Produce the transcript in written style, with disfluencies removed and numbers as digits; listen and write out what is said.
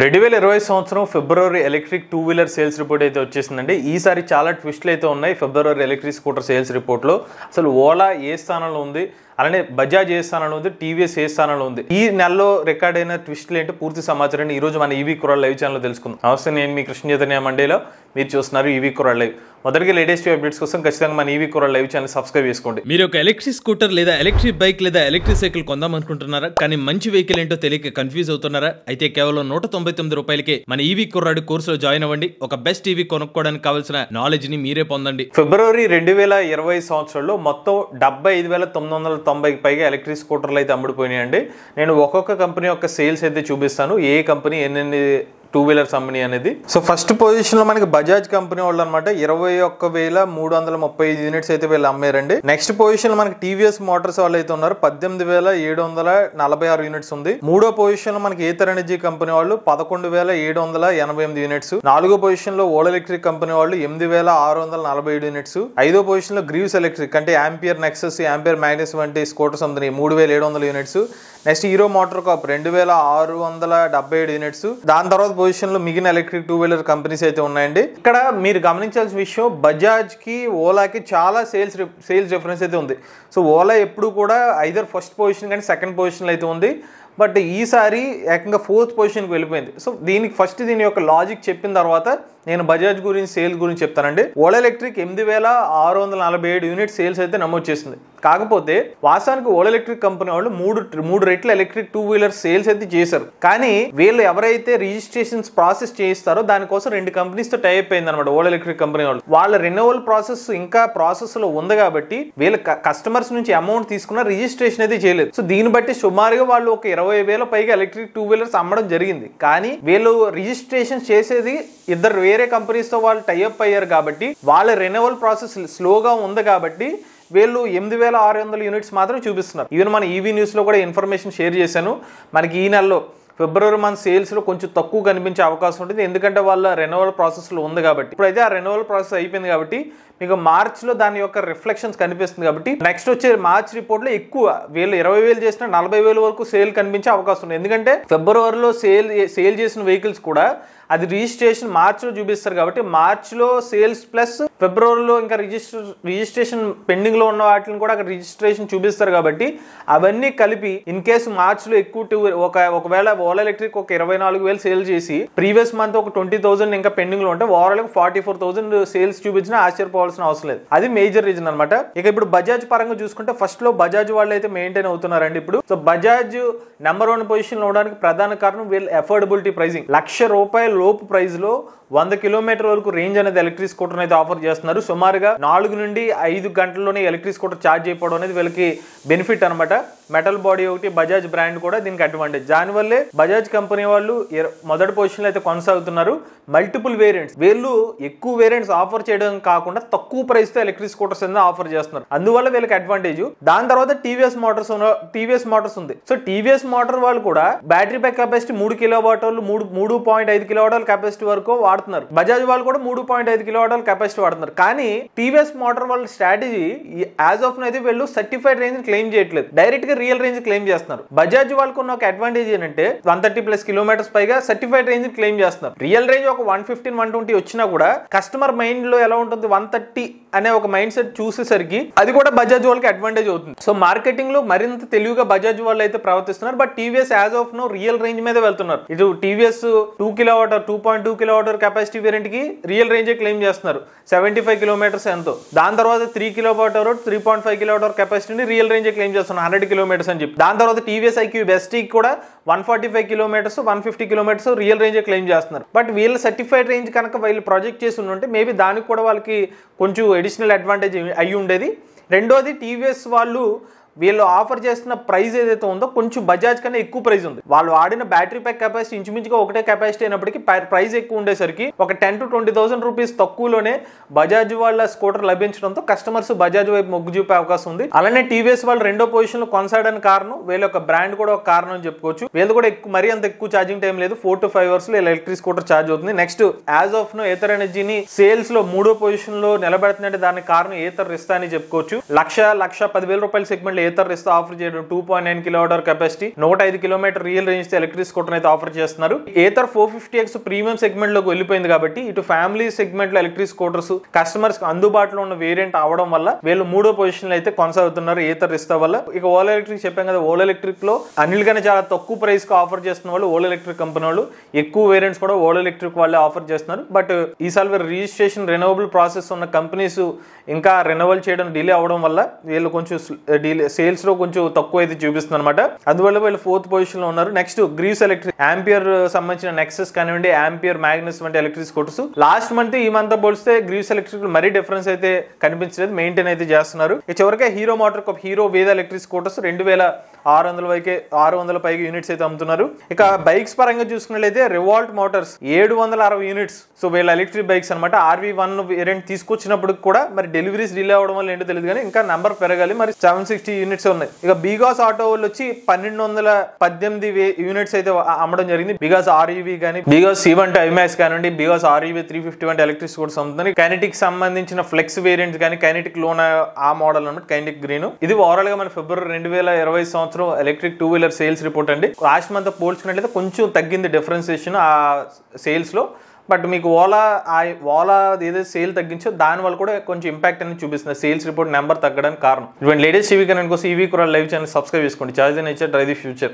2020 సంవత్సరం ఫిబ్రవరి electric two wheeler sales report అయితే వచ్చేసిందండి. ఈసారి చాలా ట్విస్ట్లు అయితే ఉన్నాయి ఫిబ్రవరి ఎలక్ట్రిక్ స్కూటర్ సేల్స్ రిపోర్ట్లో. అసలు ఓలా ఏ స్థానంలో ఉంది, అలానే బజాజ్ ఏ స్థానంలో ఉంది, టీవీఎస్ ఏ స్థానంలో ఉంది, ఈ నెలలో రికార్డ్ అయిన ట్విస్ట్లు ఏంటి పూర్తి సమాచారాన్ని ఈ రోజు మన ఈవీ కుర్రాళ్ళు లైవ్ ఛానల్లో తెలుసుకుందాం. నమస్తే, నేను మీ కృష్ణ చైతన్య మండేలో, మీరు చూస్తున్నారు ఈవీ కుర్రాళ్ళు లైవ్. మొదటిగా లేటెస్ట్ అప్డేట్స్ కోసం ఖచ్చితంగా మన ఈవీ కుర్రాళ్ళు లైవ్ ఛానల్ సబ్స్క్రైబ్ చేసుకోండి. మీరు ఒక ఎలక్ట్రిక్ స్కూటర్ లేదా ఎలక్ట్రిక్ బైక్ లేదా ఎలక్ట్రిక్ సైకిల్ కొందాం అనుకుంటున్నారా? కానీ మంచి వెహికల్ ఏంటో తెలియక కన్ఫ్యూజ్ అవుతున్నారా? అయితే కేవలం 199 రూపాయలకే మన ఈవీ కుర్రాడు కోర్సులో జాయిన్ అవ్వండి. ఒక బెస్ట్ ఈవీ కొనుక్కోవడానికి కావాల్సిన నాలెడ్జ్ ని మీరే పొందండి. ఫిబ్రవరి 2020 సంవత్సరంలో మొత్తం 75,990 పైగా ఎలక్ట్రిక్ స్కూటర్లు అయితే అమ్ముడుపోయినాయండి. నేను ఒక్కొక్క కంపెనీ యొక్క సేల్స్ అయితే చూపిస్తాను, ఏ కంపెనీ ఎన్ని టూ వీలర్స్ అమ్మని అనేది. సో ఫస్ట్ పొజిషన్ లో మనకి బజాజ్ కంపెనీ వాళ్ళు అనమాట 21,335 యూనిట్స్ అయితే వీళ్ళు అమ్మారండి. నెక్స్ట్ పొజిషన్ లో మనకి టీవీఎస్ మోటార్స్ వాళ్ళు అయితే ఉన్నారు, 18,746 యూనిట్స్ ఉంది. మూడో పొజిషన్ లో మనకి ఏథర్ ఎనర్జీ కంపెనీ వాళ్ళు 11,788 యూనిట్స్. నాలుగో పొజిషన్ లో ఓలా ఎలక్ట్రిక్ కంపెనీ వాళ్ళు 8,647 యూనిట్స్. ఐదో పొజిషన్ లో గ్రీవ్స్ ఎలక్ట్రిక్ అంటే ఆంపియర్ నెక్సస్, ఆంపియర్ మ్యాగ్నస్ వంటి స్కూటర్స్ అందున్నాయి 3,700 units. Next Hero Motor Corp 2,677 units. దాని తర్వాత పొజిషన్ లో మిగిలిన ఎలక్ట్రిక్ టూ వీలర్ కంపెనీస్ అయితే ఉన్నాయండి. ఇక్కడ మీరు గమనించాల్సిన విషయం, బజాజ్ కి ఓలాకి చాలా సేల్స్ డిఫరెన్స్ అయితే ఉంది. సో ఓలా ఎప్పుడు కూడా ఐదర్ ఫస్ట్ పొజిషన్ కానీ సెకండ్ పొజిషన్ అయితే ఉంది, బట్ ఈసారి ఏకంగా ఫోర్త్ పొజిషన్కి వెళ్ళిపోయింది. సో దీనికి ఫస్ట్ దీని యొక్క లాజిక్ చెప్పిన తర్వాత నేను బజాజ్ గురించి సేల్ గురించి చెప్తానండి. ఓలా ఎలక్ట్రిక్ 8,647 యూనిట్ సేల్స్ అయితే నమోదు చేసింది. కాకపోతే వాస్తవానికి ఓలా ఎలక్ట్రిక్ కంపెనీ వాళ్ళు మూడు రెట్ల ఎలక్ట్రిక్ టూ వీలర్ సేల్స్ అయితే చేశారు. కానీ వీళ్ళు ఎవరైతే రిజిస్ట్రేషన్స్ ప్రాసెస్ చేయిస్తారో దానికోసం 2 కంపెనీస్ తో టైప్ అయింది అనమాట. ఓలా ఎలక్ట్రిక్ కంపెనీ వాళ్ళు వాళ్ళ రెన్యువల్ ప్రాసెస్ ఇంకా ప్రాసెస్ లో ఉంది కాబట్టి వీళ్ళ కస్టమర్స్ నుంచి అమౌంట్ తీసుకున్న రిజిస్ట్రేషన్ అయితే చేయలేదు. సో దీన్ని బట్టి సుమారుగా వాళ్ళు ఒక 20,000 పైగా ఎలక్ట్రిక్ టూ వీలర్స్ అమ్మడం జరిగింది. కానీ వీళ్ళు రిజిస్ట్రేషన్ చేసేది ఇద్దరు వేరే కంపెనీస్ తో వాళ్ళు టైఅప్ అయ్యారు కాబట్టి వాళ్ళ రెన్యువల్ ప్రాసెస్ స్లోగా ఉంది కాబట్టి వీళ్ళు 8,600 యూనిట్స్ మాత్రం చూపిస్తున్నారు. ఈవెన్ మన ఈవీ న్యూస్ లో కూడా ఇన్ఫర్మేషన్ షేర్ చేశాను. మనకి ఈ నెలలో ఫిబ్రవరి మంత్ సేల్స్ లో కొంచెం తక్కువ కనిపించే అవకాశం ఉంటుంది, ఎందుకంటే వాళ్ళ రెన్యువల్ ప్రాసెస్ లో ఉంది కాబట్టి. ఇప్పుడైతే ఆ రెన్యువల్ ప్రాసెస్ అయిపోయింది కాబట్టి మీకు మార్చ్ లో దాని యొక్క రిఫ్లెక్షన్స్ కనిపిస్తుంది. కాబట్టి నెక్స్ట్ వచ్చే మార్చ్ రిపోర్ట్ లో ఎక్కువ వీళ్ళు 20,000 చేసిన 40,000 వరకు సేల్ కనిపించే అవకాశం ఉంది. ఎందుకంటే ఫిబ్రవరిలో సేల్ చేసిన వెహికల్స్ కూడా అది రిజిస్ట్రేషన్ మార్చ్ లో చూపిస్తారు కాబట్టి మార్చ్ లో సేల్స్ ప్లస్ ఫిబ్రవరిలో ఇంకా రిజిస్ట్రేషన్ పెండింగ్ లో ఉన్న వాటిని కూడా అక్కడ రిజిస్ట్రేషన్ చూపిస్తారు కాబట్టి అవన్నీ కలిపి ఇన్ కేసు మార్చ్ లో ఎక్కువ ఒకవేళ ఓలా ఎలక్ట్రిక్ ఒక 24,000 సేల్ చేసి ప్రీవియస్ మంత్ ఒక 20,000 ఇంకా పెండింగ్ లో ఉంటే ఓవరాల్ 44,000 సేల్స్ చూపించినా ఆశ్చర్యపోవాల్సిన అవసరం లేదు. అది మేజర్ రీజన్ అనమాట. ఇక ఇప్పుడు బజాజ్ పరంగా చూసుకుంటే ఫస్ట్ లో బజాజ్ వాళ్ళు అయితే మెయింటైన్ అవుతున్నారండి. ఇప్పుడు సో బజాజ్ నెంబర్ 1 పొజిషన్ లో ఉండడానికి ప్రధాన కారణం వీళ్ళు అఫోర్డబిలిటీ ప్రైసింగ్. ₹1,00,000 లోపు ప్రైస్ లో 100 కిలోమీటర్ వరకు రేంజ్ అనేది ఎలక్ట్రిక్ స్కూటర్ అయితే ఆఫర్ చేస్తున్నారు. సుమారుగా 4 నుండి 5 గంటల్లోనే ఎలక్ట్రిక్ స్కూటర్ ఛార్జ్ అయిపోవడం అనేది వీళ్ళకి బెనిఫిట్ అనమాట. మెటల్ బాడీ ఒకటి, బజాజ్ బ్రాండ్ కూడా దీనికి అడ్వాంటేజ్. దానివల్లే బజాజ్ కంపెనీ వాళ్ళు మొదటి పొజిషన్ లో అయితే కొనసాగుతున్నారు. మల్టిపుల్ వేరియంట్స్ వీళ్ళు ఎక్కువ వేరియంట్స్ ఆఫర్ చేయడం కాకుండా తక్కువ ప్రైస్ తో ఎలక్ట్రిక్ స్కూటర్స్ అనేది ఆఫర్ చేస్తున్నారు. అందువల్ల వీళ్ళకి అడ్వాంటేజ్. దాని తర్వాత టీవీఎస్ మోటార్స్ ఉంది. సో టీవీఎస్ మోటార్ వాళ్ళు కూడా బ్యాటరీ బ్యాక్ కెపాసిటీ 3 కిలోవాట్ల 3.5 కిలోవాట్ల కెపాసిటీ వరకు వాడుతున్నారు. బజాజ్ వాళ్ళు కూడా 3.5 కిలోవాట్ల కెపాసిటీ వాడుతున్నారు. కానీ టీవీఎస్ మోటార్ వాళ్ళ స్ట్రాటజీ యాజ్ ఆఫ్ అయితే వీళ్ళు సర్టిఫైడ్ రేంజ్ క్లెయిమ్ చేయట్లేదు, డైరెక్ట్ గా రియల్ రేంజ్ క్లెయిమ్ చేస్తున్నారు. బజాజ్ వాళ్ళకు ఉన్న ఒక అడ్వాంటేజ్ ఏంటంటే 130+ కిలోమీటర్స్ పైగా సర్టిఫైడ్ రేంజ్ క్లెయిమ్ చేస్తున్నారు. రియల్ రేంజ్ ఒక 115-120 వచ్చినా కూడా కస్టమర్ మైండ్ లో ఎలా ఉంటుంది 130 అనే ఒక మైండ్ సెట్ చూసేసరికి అది కూడా బజాజ్ వాళ్ళకి అడ్వాంటేజ్ అవుతుంది. సో మార్కెటింగ్ లో మరింత తెలివిగా బజాజ్ వాళ్ళు అయితే ప్రవర్తిస్తున్నారు. But TVS as of now real range మీద వెళ్తున్నారు. ఇది టీవీఎస్ 2.2 కిలోవాట్ కెపాసిటీ వేరియంట్ కి రియల్ రేంజ్ క్లెయిమ్ చేస్తున్నారు 75 కిలోమీటర్స్ ఎంతో. దాని తర్వాత 3 కిలోవాట్ 3.5 కిలోవాట్ కెపాసిటీని రియల్ రేంజ్ క్లెయిమ్ చేస్తున్నారు 100 కిలోమీటర్స్ అని చెప్పి. దాని తర్వాత టీవీఎస్ ఐక్యూ బెస్టీ కూడా 145 kilometres 150 kilometres real range claim చేస్తున్నారు. బట్ వీళ్ళ సర్టిఫైడ్ రేంజ్ కనుక వీళ్ళు ప్రాజెక్ట్ చేసి ఉంటే మేబీ దానికి కూడా వాళ్ళకి కొంచెం అడిషనల్ అడ్వాంటేజ్ అయ్యి ఉండేది. రెండోది టీవీఎస్ వాళ్ళు వీళ్ళు ఆఫర్ చేస్తున్న ప్రైస్ ఏదైతే ఉందో కొంచెం బజాజ్ కన్నా ఎక్కువ ప్రైస్ ఉంది. వాళ్ళు ఆడిన బ్యాటరీ ప్యాక్ కెపాసిటీ ఇంచుమించుగా ఒకటే కెపాసిటీ అయినప్పటికీ ప్రైస్ ఎక్కువ ఉండేసరికి ఒక 10,000 to 20,000 రూపీస్ తక్కువలోనే బజాజ్ వాళ్ళ స్కూటర్ లభించడంతో కస్టమర్స్ బజాజ్ వైపు మొగ్గు చూపే అవకాశం ఉంది. అలానే టీవీఎస్ వాళ్ళు రెండో పొజిషన్ లో కొనసాగడానికి కారణం వీళ్ళ యొక్క బ్రాండ్ కూడా ఒక కారణం అని చెప్పుకోవచ్చు. వీళ్ళు కూడా మరీ అంత ఎక్కువ ఛార్జింగ్ టైం లేదు, 4 to 5 అవర్స్ లో ఎలక్ట్రిక్ స్కూటర్ ఛార్జ్ అవుతుంది. Next as of now Ather ఎనర్జీని సేల్స్ లో 3వ పొజిషన్ లో నిలబెడుతుందంటే దానికి కారణం ఏథర్ రిస్తా అని చెప్పుకోవచ్చు. ₹1,10,000 సెగ్మెంట్ లో ఏతర్ రిస్తా ఆఫర్ చేయడం 2.9 kWh capacity 105 kilometre real range తో ఎలక్ట్రిక్ స్కూటర్ అయితే ఆఫర్ చేస్తున్నారు. ఏతర్ 450X ప్రీమియం సెగ్మెంట్ లోకి వెళ్ళిపోయింది కాబట్టి ఇటు ఫ్యామిలీ సెగ్మెంట్ లో ఎలక్ట్రిక్ స్కూటర్స్ కస్టమర్స్ అందుబాటులో ఉన్న వేరియంట్ అవడం వల్ల వీళ్ళు 3వ పొజిషన్ లో అయితే కొనసాగుతున్నారు ఏతర్ రిస్తా వల్ల. ఇక ఓలా ఎలక్ట్రిక్ చెప్పాం కదా, ఓలా ఎలక్ట్రిక్ లో అన్నిటికన్నా చాలా తక్కువ ప్రైస్ కి ఆఫర్ చేస్తున్న వాళ్ళు ఓలా ఎలక్ట్రిక్ కంపెనీ వాళ్ళు. ఎక్కువ వేరియంట్స్ కూడా ఓలా ఎలక్ట్రిక్ వాళ్ళే ఆఫర్ చేస్తున్నారు. బట్ ఈసారి రిజిస్ట్రేషన్ రెన్యూవబుల్ ప్రాసెస్ ఉన్న కంపెనీస్ ఇంకా రెన్యువల్ చేయడం డిలే అవడం వల్ల వీళ్ళు కొంచెం డిలే సేల్స్ లో కొంచెం తక్కువ అయితే చూపిస్తుంది అనమాట. అందువల్ల వీళ్ళు 4th పొజిషన్ లో ఉన్నారు. నెక్స్ట్ గ్రీవ్స్ ఎలక్ట్రిక్ ఆంపియర్ సంబంధించిన నెక్సస్ కానివ్వండి, ఆంపియర్ మ్యాగ్నస్ వంటి ఎలక్ట్రిక్ స్కూటర్స్ లాస్ట్ మంత్ ఈ మంత్ పోలిస్తే గ్రీవ్స్ ఎలక్ట్రిక్ మరీ డిఫరెన్స్ అయితే కనిపించలేదు, మెయింటైన్ అయితే చేస్తున్నారు. చివరిగా హీరో మోటార్ కప్ హీరో వేద ఎలక్ట్రిక్ స్కూటర్స్ 2600 పైగా యూనిట్స్ అయితే అమ్ముతున్నారు. ఇక బైక్స్ పరంగా చూసుకున్నట్లయితే రివాల్ట్ మోటార్స్ 760 యూనిట్స్. సో వీళ్ళ ఎలక్ట్రిక్ బైక్స్ అనమాట. RV1 వేరియంట్ తీసుకొచ్చినప్పుడు కూడా మరి డెలివరీస్ డిలే అవడం వల్ల ఏంటో తెలియదు కానీ ఇంకా నెంబర్ పెరగాలి. మరి 760 యూనిట్స్ ఉన్నాయి. ఇక బిగాస్ ఆటో వాళ్ళు వచ్చి 1218 యూనిట్స్ అయితే అమ్మడం జరిగింది. బిగాస్ REV కానీ, బిగాస్ C1 IMAX కానివ్వండి, బిగాస్ REV 350 వంటి ఎలక్ట్రిక్ స్కూటర్స్ అమ్ముతుంది. కైనెటిక్ సంబంధించిన ఫ్లెక్స్ వేరియంట్స్ కానీ, కైనెటిక్ లోన్ ఆ మోడల్ అనమాట, కైనెటిక్ గ్రీన్. ఇది ఓవరాల్ గా మన ఫిబ్రవరి 2020 సంవత్సరం ఎలక్ట్రిక్ 2-వీలర్ సేల్స్ రిపోర్ట్ అండి. లాస్ట్ మంత్ పోల్చుకున్నట్లయితే కొంచెం తగ్గింది డిఫరెన్సియేషన్ ఆ సేల్స్ లో. బట్ మీకు ఓలా ఏదైతే సేల్ తగ్గించో దాని వల్ల కూడా కొంచెం ఇంపాక్ట్ అనేది చూపిస్తుంది సేల్స్ రిపోర్ట్ నెంబర్ తగ్గడానికి కారణం. ఇటువంటి లేటెస్ట్ ఈవీ కరెంట్ కోసం ఈవీ కూడా లైవ్ ఛానల్ సబ్స్క్రైబ్ చేసుకోండి. Charge nature drive the future.